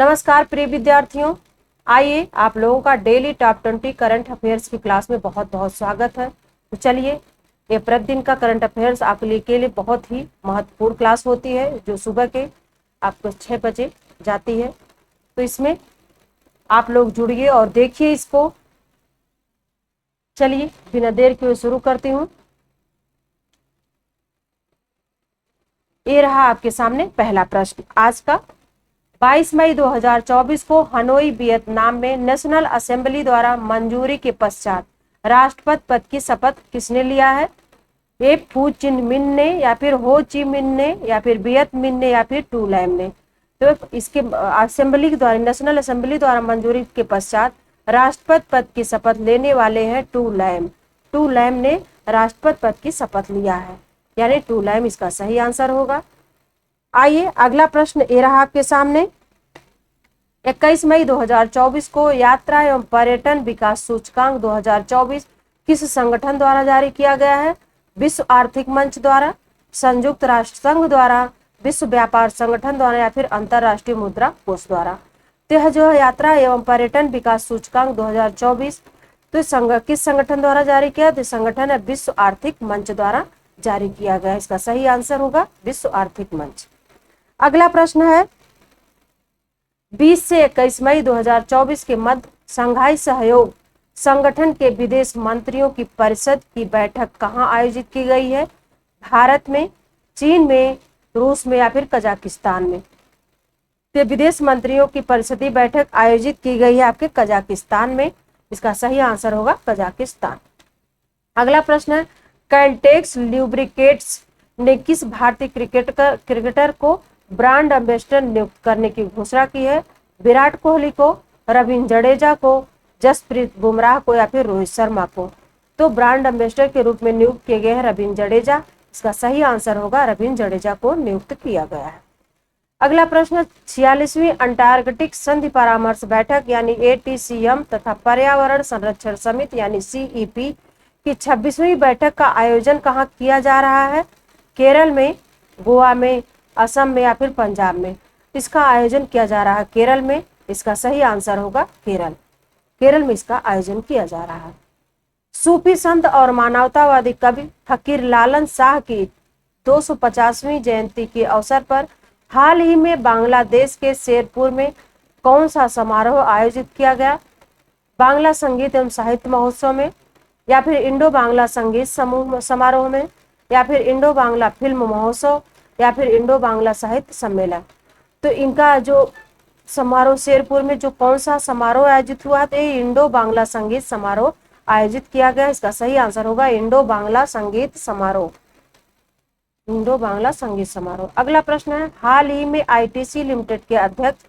नमस्कार प्रिय विद्यार्थियों, आइए आप लोगों का डेली टॉप 20 करंट अफेयर्स की क्लास में बहुत बहुत स्वागत है। तो चलिए, ये प्रतिदिन का करंट अफेयर्स आपके लिए बहुत ही महत्वपूर्ण क्लास होती है जो सुबह के आपको 6 बजे जाती है। तो इसमें आप लोग जुड़िए और देखिए इसको। चलिए बिना देर के शुरू करती हूँ। ये रहा आपके सामने पहला प्रश्न आज का। 22 मई 2024 को हनोई वियतनाम में नेशनल असेंबली द्वारा मंजूरी के पश्चात राष्ट्रपति पद की शपथ किसने लिया है? ए फू चिन मिन ने, या फिर हो ची मिन ने, या फिर वियत मिन ने, या फिर टू लैम ने। तो इसके असेंबली द्वारा, नेशनल असेंबली द्वारा मंजूरी के पश्चात राष्ट्रपति पद की शपथ लेने वाले हैं टू लैम। टू लैम ने राष्ट्रपति पद की शपथ लिया है, यानी टू लैम इसका सही आंसर होगा। आइए अगला प्रश्न ये रहा आपके सामने। 21 मई 2024 को यात्रा एवं पर्यटन विकास सूचकांक 2024 किस संगठन द्वारा जारी किया गया है? विश्व आर्थिक मंच द्वारा, संयुक्त राष्ट्र संघ द्वारा, विश्व व्यापार संगठन द्वारा, या फिर अंतरराष्ट्रीय मुद्रा कोष द्वारा। तो यह जो है यात्रा एवं पर्यटन विकास सूचकांक 2024 तो किस संगठन द्वारा जारी किया? तो संगठन है विश्व आर्थिक मंच द्वारा जारी किया गया। इसका सही आंसर होगा विश्व आर्थिक मंच। अगला प्रश्न है 20 से 21 मई 2024 के मध्य शंघाई सहयोग संगठन के विदेश मंत्रियों की परिषद की बैठक कहां आयोजित की गई है? भारत में, चीन में, रूस में, या फिर कजाकिस्तान में। तो विदेश मंत्रियों की परिषदीय बैठक आयोजित की गई है आपके कजाकिस्तान में। इसका सही आंसर होगा कजाकिस्तान। अगला प्रश्न है कैलटेक्स ल्यूब्रिकेट्स ने किस भारतीय क्रिकेटर को ब्रांड एम्बेसडर नियुक्त करने की घोषणा की है? विराट कोहली को, रविंद्र जडेजा को, जसप्रीत बुमराह को, या फिर रोहित शर्मा को। तो ब्रांड एम्बेसडर के रूप में नियुक्त किए गए हैं रविंद्र जडेजा। इसका सही आंसर होगा रविंद्र जडेजा को नियुक्त किया गया है। अगला प्रश्न 46वीं अंटार्कटिक संधि परामर्श बैठक यानी ATCM तथा पर्यावरण संरक्षण समिति यानी CEP की 26वीं बैठक का आयोजन कहाँ किया जा रहा है? केरल में, गोवा में, असम में, या फिर पंजाब में। इसका आयोजन किया जा रहा है केरल में। इसका सही आंसर होगा केरल। केरल में इसका आयोजन किया जा रहा है। सूफी संत और मानवतावादी कवि फकीर लालन शाह की 250वीं जयंती के अवसर पर हाल ही में बांग्लादेश के शेरपुर में कौन सा समारोह आयोजित किया गया? बांग्ला संगीत एवं साहित्य महोत्सव में, या फिर इंडो बांग्ला संगीत समारोह में, या फिर इंडो बांग्ला फिल्म महोत्सव, या फिर इंडो बांग्ला साहित्य सम्मेलन। तो इनका जो समारोह शेरपुर में जो कौन सा समारोह आयोजित हुआ था? इंडो बांग्ला संगीत समारोह आयोजित किया गया। इसका सही आंसर होगा इंडो बांग्ला संगीत समारोह। इंडो बांग्ला संगीत समारोह। अगला प्रश्न है हाल ही में ITC लिमिटेड के अध्यक्ष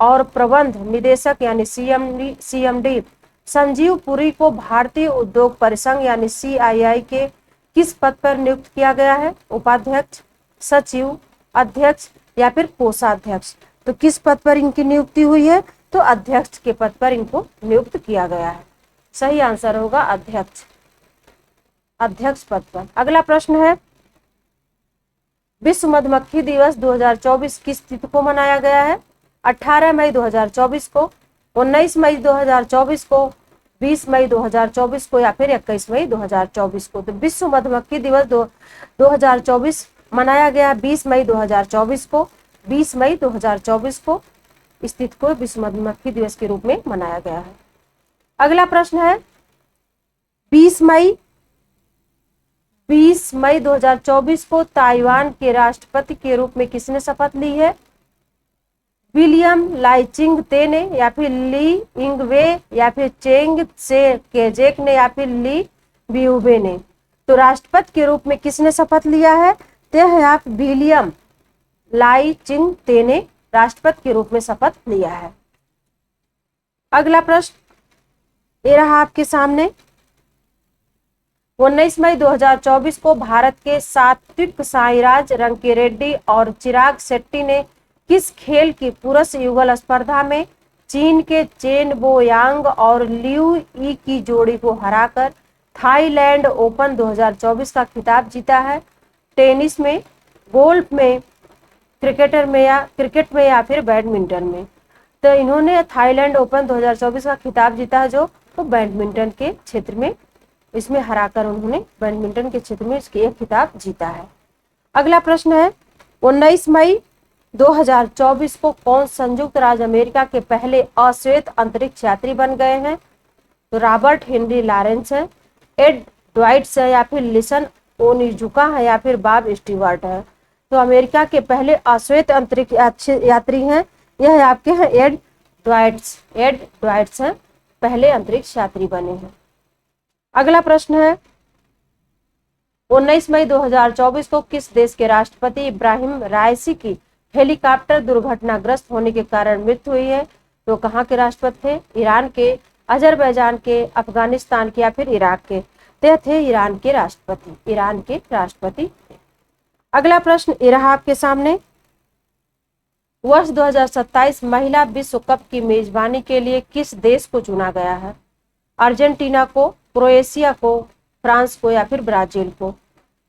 और प्रबंध निदेशक यानी CMD संजीव पुरी को भारतीय उद्योग परिसंघ यानी CII के किस पद पर नियुक्त किया गया है? उपाध्यक्ष, सचिव, अध्यक्ष, या फिर कोषाध्यक्ष। तो किस पद पर इनकी नियुक्ति हुई है? तो अध्यक्ष के पद पर इनको नियुक्त किया गया है। सही आंसर होगा अध्यक्ष, अध्यक्ष पद पर। अगला प्रश्न है विश्व मधुमक्खी दिवस 2024 किस तिथि को मनाया गया है? 18 मई 2024 को, 19 मई 2024 को, 20 मई 2024 को, या फिर 21 मई 2024 को। तो विश्व मधुमक्खी दिवस 2024 मनाया गया 20 मई 2024 को। 20 मई 2024 को इस तिथि को विश्व मधुमक्खी दिवस के रूप में मनाया गया है। अगला प्रश्न है 20 मई 2024 को ताइवान के राष्ट्रपति के रूप में किसने शपथ ली है? विलियम लाइचिंग ते ने, या फिर ली इंगवे, या फिर चेंग से केजेक ने, या फिर ली बियुबे ने। तो राष्ट्रपति के रूप में किसने शपथ लिया है? ते है आप विलियम लाइचिंग ते ने राष्ट्रपति के रूप में शपथ लिया है। अगला प्रश्न ये रहा आपके सामने 19 मई 2024 को भारत के सात्विक साईराज रंकीरेड्डी और चिराग शेट्टी ने किस खेल की पुरुष युगल स्पर्धा में चीन के चेन बो यांग और लियू ई की जोड़ी को हराकर थाईलैंड ओपन 2024 का खिताब जीता है? टेनिस में, गोल्फ में, क्रिकेट में, या फिर बैडमिंटन में। तो इन्होंने थाईलैंड ओपन 2024 का खिताब जीता है, जो तो बैडमिंटन के क्षेत्र में इसमें हराकर उन्होंने बैडमिंटन के क्षेत्र में इसके एक खिताब जीता है। अगला प्रश्न है 19 मई 2024 को कौन संयुक्त राज्य अमेरिका के पहले अश्वेत अंतरिक्ष यात्री बन गए हैं? तो रॉबर्ट हेनरी लॉरेंस है, एड ड्वाइट्स है, या फिर लिसन ओनिजुका है, या फिर बॉब स्टीवर्ट है। तो अमेरिका के पहले अश्वेत अंतरिक्ष यात्री हैं, यह है आपके हैं एड ड्वाइट्स हैं, पहले अंतरिक्ष यात्री बने हैं। अगला प्रश्न है 19 मई 2024 को किस देश के राष्ट्रपति इब्राहिम राइसी की हेलीकॉप्टर दुर्घटनाग्रस्त होने के कारण मृत्यु हुई है? तो कहाँ के राष्ट्रपति थे? ईरान के, अजरबैजान के, अफगानिस्तान के, या फिर इराक के? ते थे ईरान के राष्ट्रपति थे। अगला प्रश्न ये रहा आपके सामने, वर्ष 2027 महिला विश्व कप की मेजबानी के लिए किस देश को चुना गया है? अर्जेंटीना को, क्रोएशिया को, फ्रांस को, या फिर ब्राजील को?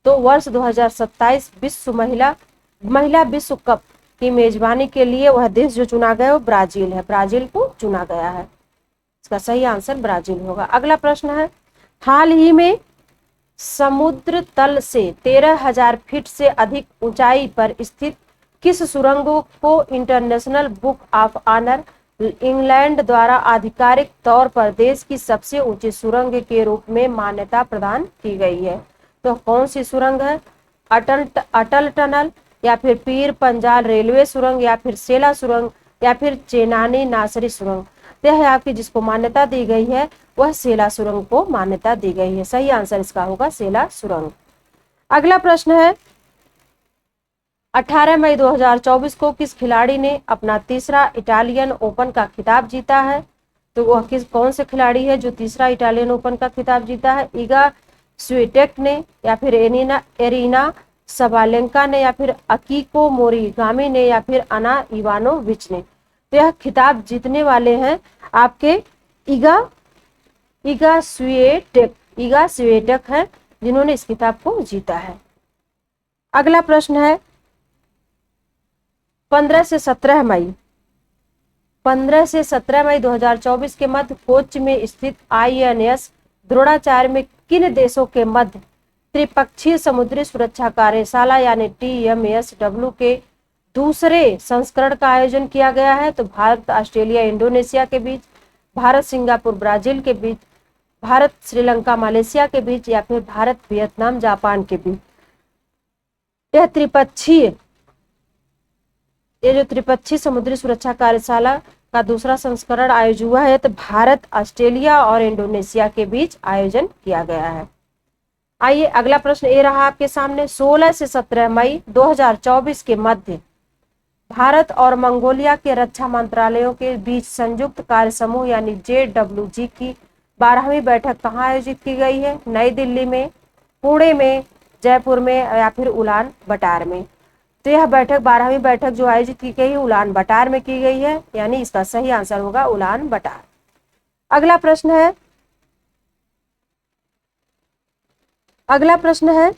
तो वर्ष 2027 महिला विश्व कप की मेजबानी के लिए वह देश जो चुना गया वो ब्राजील है, ब्राजील को चुना गया है। इसका सही आंसर ब्राजील होगा। अगला प्रश्न है हाल ही में समुद्र तल से 13,000 फीट से अधिक ऊंचाई पर स्थित किस सुरंग को international book of honour England द्वारा आधिकारिक तौर पर देश की सबसे ऊंची सुरंग के रूप में मान्यता प्रदान की गई है? तो कौन सी सुरंग है? अटल टनल, या फिर पीर पंजाल रेलवे सुरंग, या फिर सेला सुरंग, या फिर चेनानी नासरी सुरंग? यह है आपकी जिसको मान्यता दी गई है वह सेला सुरंग को मान्यता दी गई है। सही आंसर इसका होगा सेला सुरंग। अगला प्रश्न है 18 मई 2024 को किस खिलाड़ी ने अपना तीसरा इटालियन ओपन का खिताब जीता है? तो वह कौन से खिलाड़ी है जो तीसरा इटालियन ओपन का खिताब जीता है? इगा स्विटेक ने, या फिर एरिना सबालेंका ने, या फिर अकीको मोरिगामी ने, या फिर अना इवानोविच ने? तो यह खिताब जीतने वाले हैं आपके इगा स्विटेक है जिन्होंने इस खिताब को जीता है। अगला प्रश्न है 15 से 17 मई 2024 के मध्य कोच्चि में स्थित INS द्रोणाचार्य में किन देशों के मध्य त्रिपक्षीय समुद्री सुरक्षा कार्यशाला यानी TMSW के दूसरे संस्करण का आयोजन किया गया है? तो भारत ऑस्ट्रेलिया इंडोनेशिया के बीच, भारत सिंगापुर ब्राजील के बीच, भारत श्रीलंका मलेशिया के बीच, या फिर भारत वियतनाम जापान के बीच? ये जो त्रिपक्षीय समुद्री सुरक्षा कार्यशाला का दूसरा संस्करण आयोजित हुआ है तो भारत ऑस्ट्रेलिया और इंडोनेशिया के बीच आयोजन किया गया है। आइए अगला प्रश्न ये रहा आपके सामने 16 से 17 मई 2024 के मध्य भारत और मंगोलिया के रक्षा मंत्रालयों के बीच संयुक्त कार्य समूह यानी JWG की 12वीं बैठक कहाँ आयोजित की गई है? नई दिल्ली में, पुणे में, जयपुर में, या फिर उलान बटार में? तो यह बैठक 12वीं बैठक जो आयोजित की गई है उलान बटार में की गई है, यानी इसका सही आंसर होगा उलान बटार। अगला प्रश्न है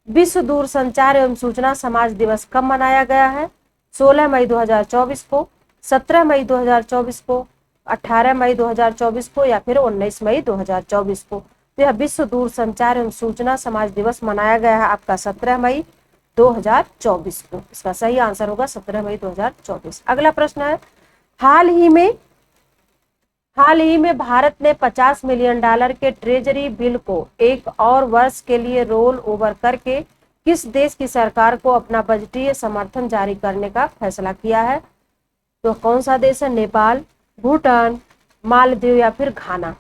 विश्व दूरसंचार एवं सूचना समाज दिवस कब मनाया गया है? 16 मई 2024 को, 17 मई 2024 को, 18 मई 2024 को, या फिर 19 मई 2024 को? तो यह विश्व दूरसंचार एवं सूचना समाज दिवस मनाया गया है आपका 17 मई 2024 को। इसका सही आंसर होगा 17 मई 2024। अगला प्रश्न है हाल ही में भारत ने $50 मिलियन के ट्रेजरी बिल को एक और वर्ष के लिए रोल ओवर करके किस देश की सरकार को अपना बजटीय समर्थन जारी करने का फैसला किया है? तो कौन सा देश है? नेपाल, भूटान, मालदीव, या फिर घाना?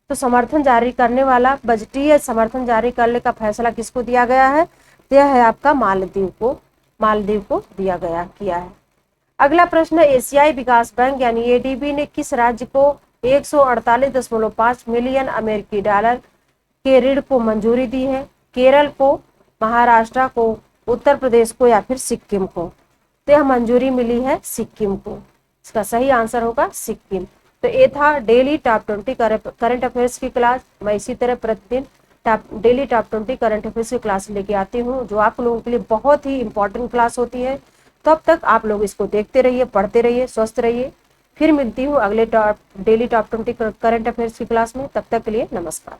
तो समर्थन जारी करने वाला बजटीय समर्थन जारी करने का फैसला किसको दिया गया है? यह है आपका मालदीव को किया है। अगला प्रश्न एशियाई विकास बैंक यानी ADB ने किस राज्य को 148.5 मिलियन अमेरिकी डॉलर के ऋण को मंजूरी दी है? केरल को, महाराष्ट्र को, उत्तर प्रदेश को, या फिर सिक्किम को? तो यह मंजूरी मिली है सिक्किम को। इसका सही आंसर होगा सिक्किम। तो ये था डेली टॉप 20 करंट अफेयर्स की क्लास। मैं इसी तरह प्रतिदिन डेली टॉप 20 करंट अफेयर्स की क्लास लेके आती हूँ जो आप लोगों के लिए बहुत ही इंपॉर्टेंट क्लास होती है, तब तक आप लोग इसको देखते रहिए, पढ़ते रहिए, स्वस्थ रहिए। फिर मिलती हूँ अगले डेली टॉप 20 करंट अफेयर्स की क्लास में। तब तक के लिए नमस्कार।